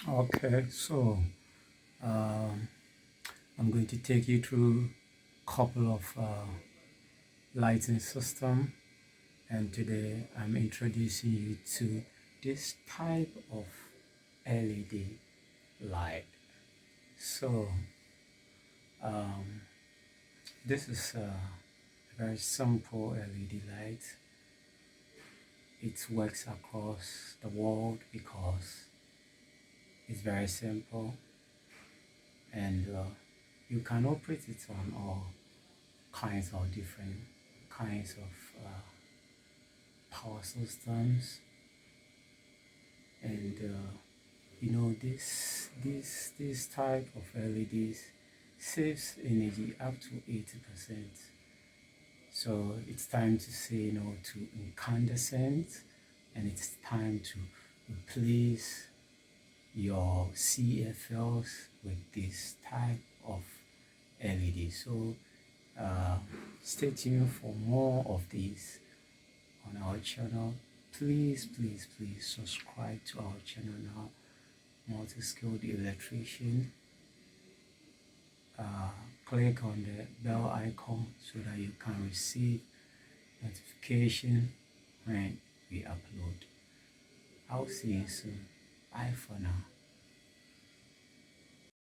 Okay, so um, I'm going to take you through a couple of lighting system, and today I'm introducing you to this type of LED light. So um, this is a very simple LED light. It works across the world because it's very simple, and you can operate it on all kinds of different kinds of power systems. And this type of LEDs saves energy up to 80%. So it's time to say no to incandescent, and it's time to replace your CFLs with this type of LED. So uh, stay tuned for more of these on our channel. Please subscribe to our channel now, multi-skilled electrician. Click on the bell icon so that you can receive notification when we upload. I'll see you soon. Bye for now.